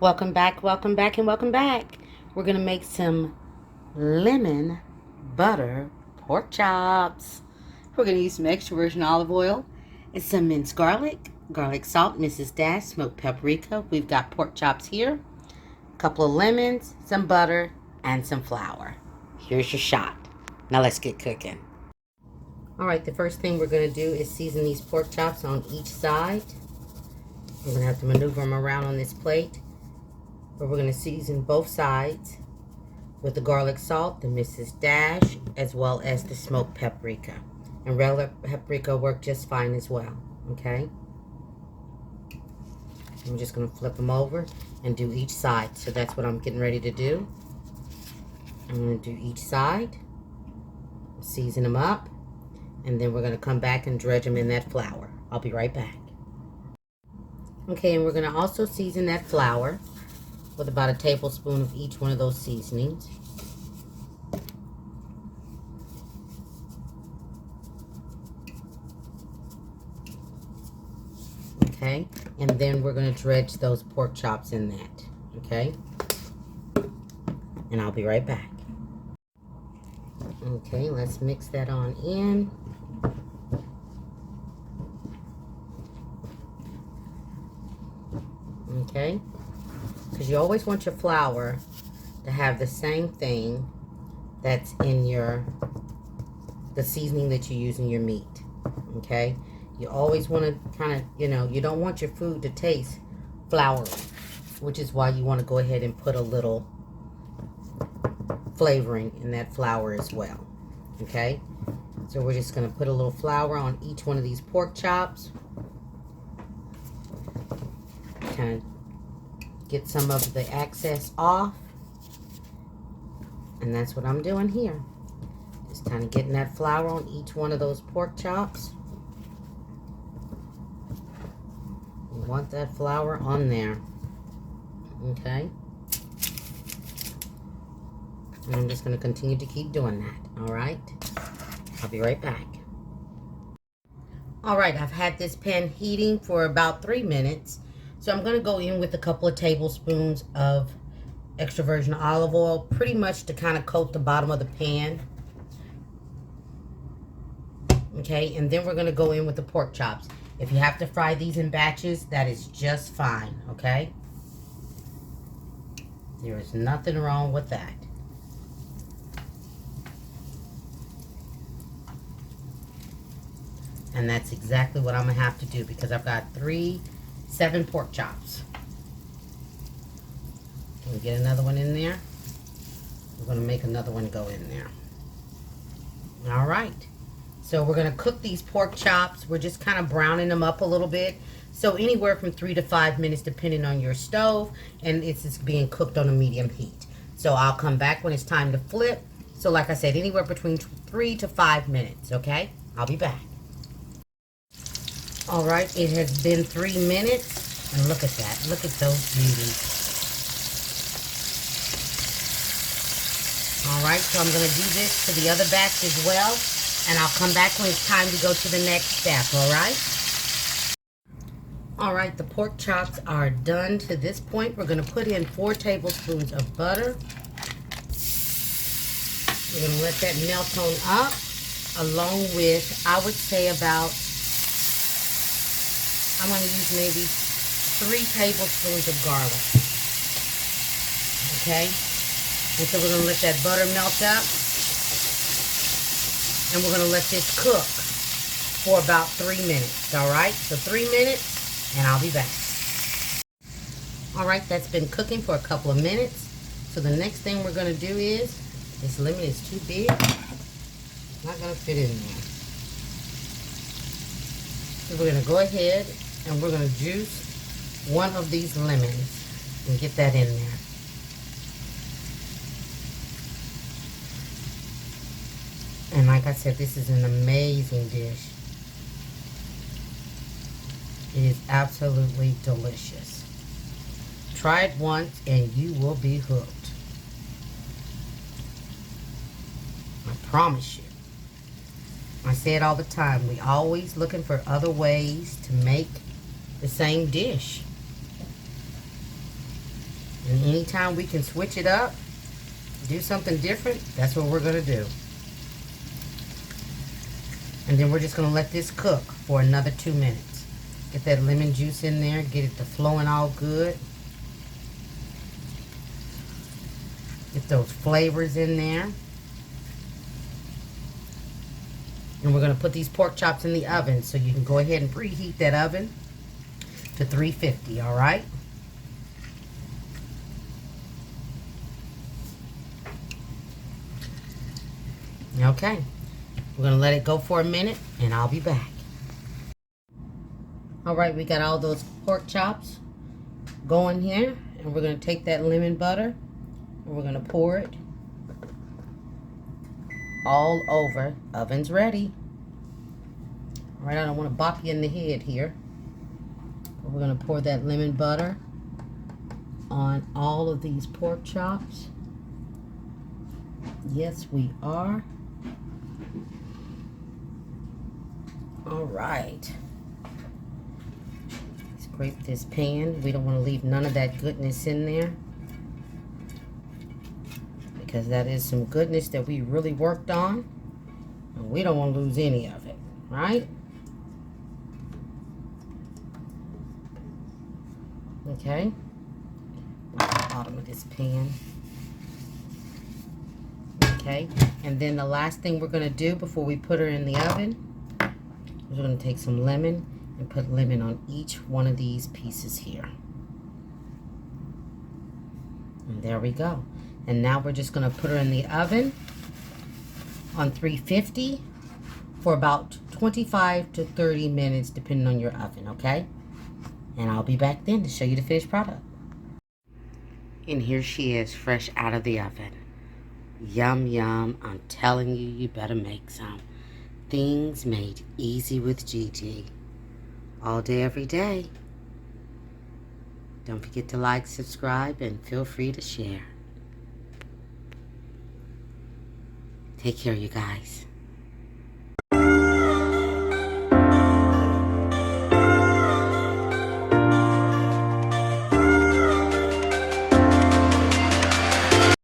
Welcome back, welcome back, and welcome back. We're going to make some lemon butter pork chops. We're going to use some extra virgin olive oil and some minced garlic, garlic salt, Mrs. Dash, smoked paprika. We've got pork chops here, a couple of lemons, some butter, and some flour. Here's your shot. Now let's get cooking. All right, the first thing we're going to do is season these pork chops on each side. We're going to have to maneuver them around on this plate. But we're going to season both sides with the garlic salt, the Mrs. Dash, as well as the smoked paprika. And regular paprika work just fine as well, okay? I'm just going to flip them over and do each side. So that's what I'm getting ready to do. I'm going to do each side, season them up, and then we're going to come back and dredge them in that flour. I'll be right back. Okay, and we're going to also season that flour with about a tablespoon of each one of those seasonings. Okay, and then we're going to dredge those pork chops in that. Okay, and I'll be right back. Okay, let's mix that on in. Okay, because you always want your flour to have the same thing that's in the seasoning that you use in your meat. Okay, you always want to kind of, you don't want your food to taste floury, which is why you want to go ahead and put a little flavoring in that flour as well. Okay, so we're just going to put a little flour on each one of these pork chops. Kind of get some of the excess off, and that's what I'm doing here. Just kind of getting that flour on each one of those pork chops. You want that flour on there, okay? And I'm just going to continue to keep doing that. All right, I'll be right back. All right, I've had this pan heating for about 3 minutes. So I'm going to go in with a couple of tablespoons of extra virgin olive oil, pretty much to kind of coat the bottom of the pan. Okay, and then we're going to go in with the pork chops. If you have to fry these in batches, that is just fine, okay? There is nothing wrong with that. And that's exactly what I'm going to have to do because I've got 7 pork chops. Can we get another one in there? We're going to make another one go in there. All right. So we're going to cook these pork chops. We're just kind of browning them up a little bit. So anywhere from 3 to 5 minutes depending on your stove. And it's just being cooked on a medium heat. So I'll come back when it's time to flip. So like I said, anywhere between 3 to 5 minutes. Okay? I'll be back. All right, it has been 3 minutes, and look at that. Look at those beauties. All right, so I'm going to do this to the other batch as well, and I'll come back when it's time to go to the next step, all right? All right, the pork chops are done to this point. We're going to put in 4 tablespoons of butter. We're going to let that melt on up, along with, I would say about, I'm going to use maybe 3 tablespoons of garlic. Okay? And so we're going to let that butter melt up. And we're going to let this cook for about 3 minutes. Alright? So 3 minutes, and I'll be back. Alright, that's been cooking for a couple of minutes. So the next thing we're going to do is, this lemon is too big. It's not going to fit in there. So we're going to go ahead and we're going to juice one of these lemons and get that in there. And like I said, this is an amazing dish. It is absolutely delicious. Try it once and you will be hooked. I promise you. I say it all the time. We always looking for other ways to make the same dish. And anytime we can switch it up, do something different, that's what we're going to do. And then we're just going to let this cook for another 2 minutes. Get that lemon juice in there, get it to flowing all good. Get those flavors in there. And we're going to put these pork chops in the oven, so you can go ahead and preheat that oven to 350, all right? Okay, we're going to let it go for a minute, and I'll be back. All right, we got all those pork chops going here, and we're going to take that lemon butter, and we're going to pour it all over. Oven's ready. All right, I don't want to bop you in the head here. But we're going to pour that lemon butter on all of these pork chops. Yes, we are. All right. Scrape this pan. We don't want to leave none of that goodness in there, because that is some goodness that we really worked on, and we don't want to lose any of it, right? Okay. The bottom of this pan. Okay, and then the last thing we're going to do before we put her in the oven is we're going to take some lemon and put lemon on each one of these pieces here. And there we go. And now we're just going to put her in the oven on 350 for about 25 to 30 minutes, depending on your oven, okay? And I'll be back then to show you the finished product. And here she is, fresh out of the oven. Yum, yum. I'm telling you, you better make some. Things made easy with Gigi. All day, every day. Don't forget to like, subscribe, and feel free to share. Take care, you guys.